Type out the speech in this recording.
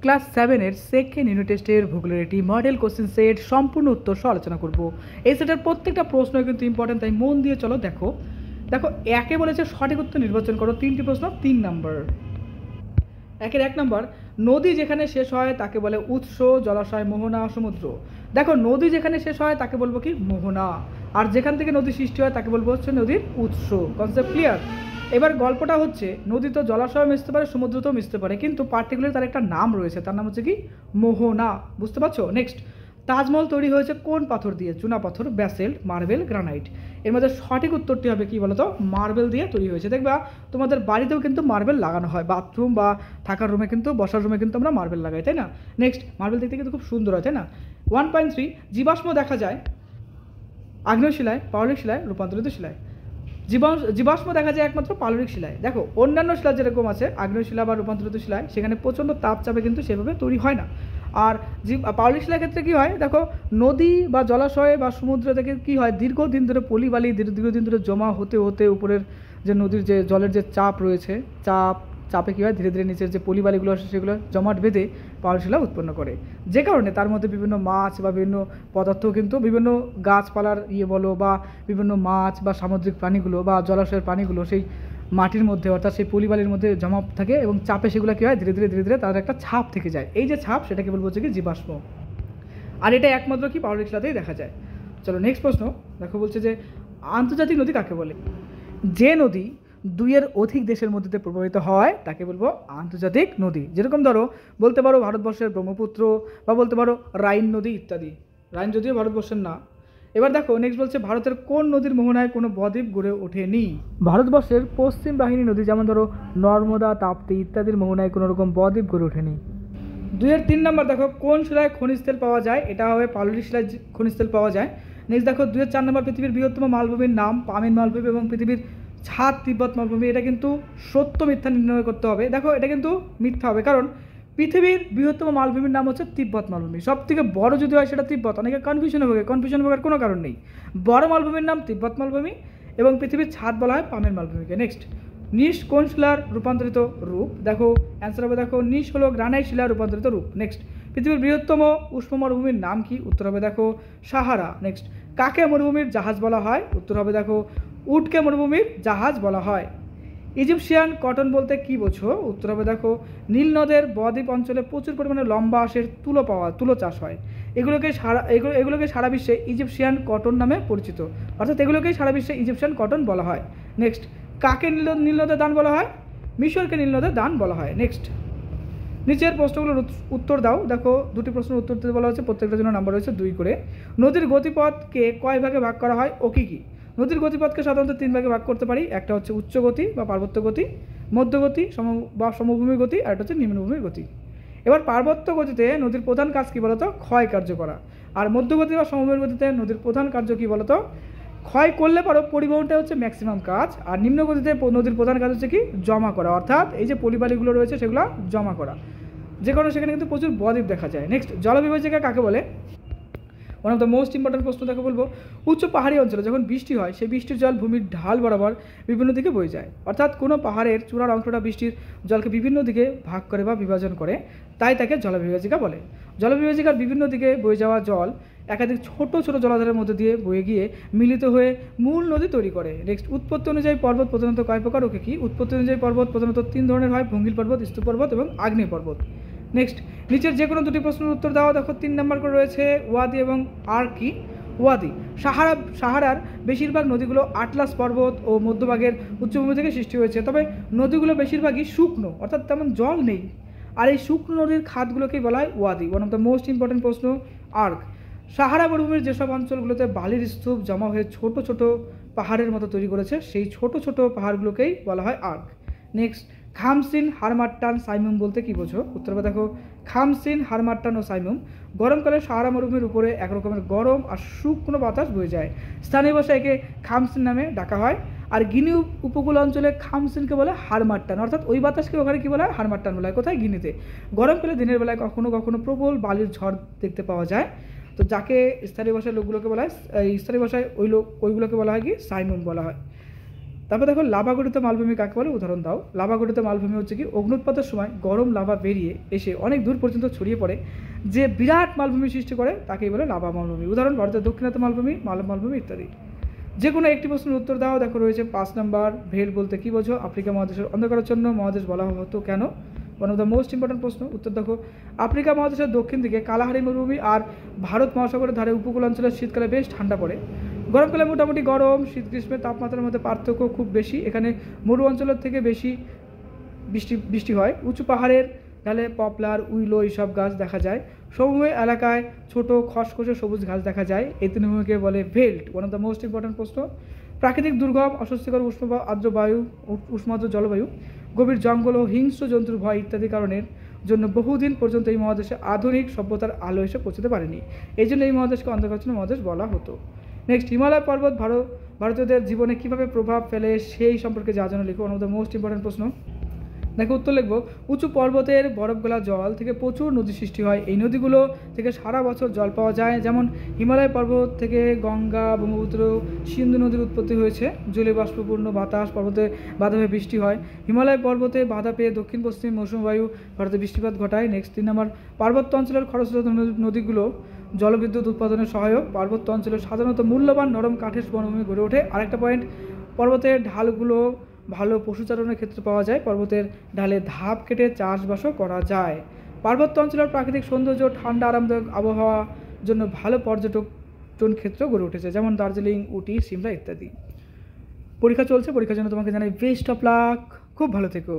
Class 7-এর second unit টেস্টের vocabulary model question set সম্পূর্ণ উত্তর সহ আলোচনা করব। এই সেটের প্রত্যেকটা প্রশ্ন কিন্তু ইম্পর্টেন্ট, তাই মন দিয়ে চলো দেখো। একে বলেছে সঠিক উত্তর নির্বাচন করো। 3টি প্রশ্ন, 3 নম্বর। একের 1 নম্বর, নদী যেখানে শেষ হয় তাকে বলে উৎস, জলাশয়, মোহনা, সমুদ্র। দেখো, নদী যেখানে শেষ হয় তাকে বলবো কি মোহনা, আর যেখান থেকে নদী সৃষ্টি হয় তাকে বলবো হচ্ছে নদীর উৎস। Concept clear? এবার গল্পটা হচ্ছে, নদী তো জলাশয় মিশতে পারে, সমুদ্রতেও মিশতে পারে, কিন্তু পার্টিকুলার তার একটা নাম রয়েছে, তার নাম হচ্ছে কি মোহনা। বুঝতে পারছো? নেক্সট, তাজমহল তৈরি হয়েছে কোন পাথর দিয়ে? চুনা পাথর, ব্যাসেল্ট, মার্বেল, গ্রানাইট। এর মধ্যে সঠিক উত্তরটি হবে কি বলতো? মার্বেল দিয়ে তৈরি হয়েছে। দেখবা তোমাদের বাড়িতেও কিন্তু মার্বেল লাগানো হয়, বাথরুম বা থাকার রুমে কিন্তু, বসার রুমে কিন্তু আমরা মার্বেল লাগাই, তাই না? নেক্সট, মার্বেল দেখতে কিন্তু খুব সুন্দর হয়, তাই না? 1.3, জীবাশ্ম দেখা যায় আগ্নেয় শিলায়, পাললিক শিলায়, রূপান্তরিত শিলায়। জীবাশ্ম দেখা যায় একমাত্র পাললিক শিলায়। দেখো, অন্যান্য শিলা যেরকম আছে আগ্নেয় শিলা বা রূপান্তরিত শিলায়, সেখানে প্রচণ্ড তাপচাপে কিন্তু সেভাবে তৈরি হয় না। আর পাললিক শিলার ক্ষেত্রে কী হয়, দেখো, নদী বা জলাশয় বা সমুদ্র থেকে কী হয়, দীর্ঘদিন ধরে পলিবালি দীর্ঘদিন ধরে জমা হতে হতে উপরের যে নদীর যে জলের যে চাপ রয়েছে, চাপে কী হয়, ধীরে ধীরে নিচের যে পলিবালিগুলো আসে সেগুলো জমাট বেঁধে পাললিক শিলা উৎপন্ন করে। যে কারণে তার মধ্যে বিভিন্ন মাছ বা বিভিন্ন পদার্থ কিন্তু, বিভিন্ন গাছপালার বলো বা বিভিন্ন মাছ বা সামুদ্রিক প্রাণীগুলো বা জলাশয়ের প্রাণীগুলো সেই মাটির মধ্যে, অর্থাৎ সেই পলিবালির মধ্যে জমা থাকে, এবং চাপে সেগুলো কী হয়, ধীরে ধীরে তাদের একটা ছাপ থেকে যায়। এই যে ছাপ, সেটাকে বলবো হচ্ছে কি জীবাশ্ম। আর এটা একমাত্র কি পাললিক শিলাতেই দেখা যায়। চলো নেক্সট প্রশ্ন দেখো, বলছে যে আন্তর্জাতিক নদী কাকে বলে? যে নদী 2-এর অধিক দেশের মধ্যে প্রবাহিত হয় তাকে বলবো আন্তর্জাতিক নদী। যেরকম ধরো বলতে পারো ভারতবর্ষের ব্রহ্মপুত্র, বা বলতে পারো রাইন নদী ইত্যাদি। রাইন যদিও ভারতবর্ষের না। এবার দেখো নেক্সট বলছে, ভারতের কোন নদীর মোহনায় কোনো বদ্বীপ গড়ে ওঠেনি? ভারতবর্ষের পশ্চিম বাহিনী নদী, যেমন ধরো নর্মদা, তাপ্তি ইত্যাদির মোহনায় কোনো রকম বদ্বীপ গড়ে ওঠেনি। 2-এর 3 নম্বর, দেখো কোন শিলায় খনিজ তেল পাওয়া যায়? এটা হবে পাললিক শিলায় খনিজ তেল পাওয়া যায়। নেক্সট দেখো 2-এর 4 নম্বর, পৃথিবীর বৃহত্তম মালভূমির নাম? পামিন মালভূমি এবং পৃথিবীর ছাদ তিব্বত মালভূমি। এটা কিন্তু সত্য মিথ্যা নির্ণয় করতে হবে। দেখো, এটা কিন্তু মিথ্যা হবে, কারণ পৃথিবীর বৃহত্তম মালভূমির নাম হচ্ছে তিব্বত মালভূমি। সব থেকে বড় যদি হয় সেটা তিব্বত। অনেকে কনফিউশন হওয়ার কোনো কারণ নেই। বড় মালভূমির নাম তিব্বত মালভূমি, এবং পৃথিবীর ছাদ বলা হয় পামিন মালভূমিকে। নেক্সট, নিস কোন শিলার রূপান্তরিত রূপ? দেখো অ্যান্সার হবে, দেখো নিস হলো গ্রানাইট শিলার রূপান্তরিত রূপ। নেক্সট, পৃথিবীর বৃহত্তম উষ্ণ মরুভূমির নাম কি? উত্তর হবে দেখো সাহারা। নেক্সট, কাকে মরুভূমির জাহাজ বলা হয়? উত্তর হবে দেখো উটকে মরুভূমির জাহাজ বলা হয়। ইজিপশিয়ান কটন বলতে কি বোঝো? উত্তর হবে দেখো নীল নদের বদ্বীপ অঞ্চলে প্রচুর পরিমাণে লম্বা আঁশের তুলো চাষ হয়। এগুলোকে সারা বিশ্বে ইজিপশিয়ান কটন নামে পরিচিত, অর্থাৎ এগুলোকেই সারা বিশ্বে ইজিপশিয়ান কটন বলা হয়। নেক্সট, কাকে নীল নদের দান বলা হয়? মিশরকে নীল নদের দান বলা হয়। নেক্সট, নিচের প্রশ্নগুলোর উত্তর দাও। দেখো 2টি প্রশ্নের উত্তর দিতে বলা হচ্ছে, প্রত্যেকটার জন্য নাম্বার রয়েছে 2 করে। নদীর গতিপথকে কয় ভাগে ভাগ করা হয় ও কী কী? নদীর গতিপথকে সাধারণত 3 ভাগে ভাগ করতে পারি। একটা হচ্ছে উচ্চ গতি বা পার্বত্য গতি, মধ্যগতি বা সমভূমি গতি, আর একটা হচ্ছে নিম্নভূমি গতি। এবার পার্বত্য গতিতে নদীর প্রধান কাজ কী বলতো? ক্ষয় কার্য করা। আর মধ্যগতি বা সমভূমি গতিতে নদীর প্রধান কার্য কী বলতো? ক্ষয় করলে পারো পরিবহনটা হচ্ছে ম্যাক্সিমাম কাজ। আর নিম্নগতিতে নদীর প্রধান কাজ হচ্ছে কি? জমা করা, অর্থাৎ এই যে পলিবালিগুলো রয়েছে সেগুলো জমা করা। যে কারণে সেখানে কিন্তু প্রচুর বদ্বীপ দেখা যায়। নেক্সট, জলবিভাজিকা কাকে বলে? One of the most important প্রশ্ন দেখে বলবো, উচ্চ পাহাড়ি অঞ্চলে যখন বৃষ্টি হয় সেই বৃষ্টির জল ভূমির ঢাল বরাবর বিভিন্ন দিকে বয়ে যায়। অর্থাৎ কোনো পাহাড়ের চূড়ার অংশটা বৃষ্টির জলকে বিভিন্ন দিকে ভাগ করে বা বিভাজন করে, তাই তাকে জলবিভাজিকা বলে। জলবিভাজিকার বিভিন্ন দিকে বয়ে যাওয়া জল একাধিক ছোট ছোট জলাধারের মধ্যে দিয়ে বয়ে গিয়ে মিলিত হয়ে মূল নদী তৈরি করে। নেক্সট, উৎপত্তি অনুযায়ী পর্বত প্রধানত কয় প্রকার ওকে কি? উৎপত্তি অনুযায়ী পর্বত প্রধানত 3 ধরনের হয়: ভঙ্গিল পর্বত, স্তূপ পর্বত এবং আগ্নেয় পর্বত। নেক্সট, নিচের যে কোনো 2টি প্রশ্নের উত্তর দাও। দেখো 3 নম্বর করে রয়েছে ওয়াদি এবং আর কি? ওয়াদি, সাহারার বেশিরভাগ নদীগুলো আটলাস পর্বত ও মধ্যভাগের উচ্চভূমি থেকে সৃষ্টি হয়েছে, তবে নদীগুলো বেশিরভাগই শুকনো, অর্থাৎ তেমন জল নেই। আর এই শুকনো নদীর খাতগুলোকেই বলা হয় ওয়াদি। One of the most important প্রশ্ন, আর্ক। সাহারা মরুভূমির যেসব অঞ্চলগুলোতে বালির স্তূপ জমা হয়ে ছোট ছোট পাহাড়ের মতো তৈরি করেছে, সেই ছোট ছোট পাহাড়গুলোকেই বলা হয় আর্ক। নেক্সট, খামসিন, হারমাট্টান, সাইমুম বলতে কী বোঝো? উত্তর হবে দেখো খামসিন, হারমাট্টান ও সাইমুম। গরমকালে সাহারা মরুভূমির উপরে এক রকমের গরম আর শুকনো বাতাস বয়ে যায়। স্থানীয় ভাষায় একে খামসিন নামে ডাকা হয়। আর গিনি উপকূল অঞ্চলে খামসিনকে বলে হারমাট্টান, অর্থাৎ ওই বাতাসকে ওখানে কী বলা হয়? হারমাট্টান বলা হয়। কোথায়? গিনিতে। গরমকালে দিনের বেলায় কখনো কখনো প্রবল বালির ঝড় দেখতে পাওয়া যায়। তো যাকে স্থানীয় ভাষায় লোকগুলোকে বলা হয়, স্থানীয় ভাষায় ওইগুলোকে বলা হয় কি? সাইমুম বলা হয়। তারপর দেখো লাভা গঠিত মালভূমি কাকে বলে, উদাহরণ দাও। লাভা গঠিত মালভূমি হচ্ছে কি অগ্নুৎপাতের সময় গরম লাভা বেরিয়ে এসে অনেক দূর পর্যন্ত ছড়িয়ে পড়ে যে বিরাট মালভূমি সৃষ্টি করে তাকেই বলে লাভা মালভূমি। উদাহরণ ভারতের দক্ষিণাত্য মালভূমি, মালব মালভূমি ইত্যাদি। যে কোনো একটি প্রশ্নের উত্তর দাও। দেখো রয়েছে 5 নম্বর, ভেল বলতে কি বোঝো? আফ্রিকা মহাদেশের অন্ধকারাচ্ছন্ন মহাদেশ বলা হতো কেন? One of the most important প্রশ্ন। উত্তর দেখো, আফ্রিকা মহাদেশের দক্ষিণ দিকে কালাহারি মরুভূমি আর ভারত মহাসাগরের ধারে উপকূল অঞ্চলে শীতকালে বেশ ঠান্ডা পড়ে। গরমকালে মোটামুটি গরম, শীত গ্রীষ্মের তাপমাত্রার মধ্যে পার্থক্য খুব বেশি। এখানে মরু অঞ্চলের থেকে বেশি বৃষ্টি হয়। উঁচু পাহাড়ের ঢালে পপলার, উইলো এইসব গাছ দেখা যায়। সমভূমি এলাকায় ছোট খসখসে সবুজ ঘাস দেখা যায়। এই তৃণভূমিকে বলে veld. One of the most important প্রশ্ন। প্রাকৃতিক দুর্গম, অস্বস্তিকর উষ্ণ বা আর্দ্র বায়ু, উষ্ণার্দ্র জলবায়ু, গভীর জঙ্গল ও হিংস্র জন্তুর ভয় ইত্যাদি কারণের জন্য বহুদিন পর্যন্ত এই মহাদেশে আধুনিক সভ্যতার আলো এসে পৌঁছতে পারেনি। এই জন্য এই মহাদেশকে অন্ধকারাচ্ছন্ন মহাদেশ বলা হতো। নেক্সট, হিমালয় পর্বত ভারতীয়দের জীবনে কীভাবে প্রভাব ফেলে সেই সম্পর্কে জানানো লিখো। One of the most important প্রশ্ন। দেখো উত্তর লিখবো, উঁচু পর্বতের বরফ গলা জল থেকে প্রচুর নদী সৃষ্টি হয়। এই নদীগুলো থেকে সারা বছর জল পাওয়া যায়। যেমন হিমালয় পর্বত থেকে গঙ্গা, ব্রহ্মপুত্র, সিন্ধু নদীর উৎপত্তি হয়েছে। জলীয় বাষ্পপূর্ণ বাতাস পর্বতে বাধা হয়ে বৃষ্টি হয়। হিমালয় পর্বতে বাধা পেয়ে দক্ষিণ পশ্চিম মৌসুমী বায়ু ভারতে বৃষ্টিপাত ঘটায়। নেক্সট 3 নম্বর, পার্বত্য অঞ্চলের খরস্রোত নদীগুলো জলবিদ্যুৎ উৎপাদনের সহায়ক। পার্বত্য অঞ্চলে সাধারণত মূল্যবান নরম কাঠের বনভূমি গড়ে ওঠে। আরেকটা পয়েন্ট, পর্বতের ঢালগুলো ভালো পশুচারণের ক্ষেত্রে পাওয়া যায়। পর্বতের ঢালে ধাপ কেটে চাষবাসও করা যায়। পার্বত্য অঞ্চলের প্রাকৃতিক সৌন্দর্য, ঠান্ডা আরামদায়ক আবহাওয়ার জন্য ভালো পর্যটন ক্ষেত্র গড়ে উঠেছে, যেমন দার্জিলিং, উটি, সিমলা ইত্যাদি। পরীক্ষা চলছে, পরীক্ষার জন্য তোমাকে জানাই বেস্ট অফ লাক, খুব ভালো থেকো।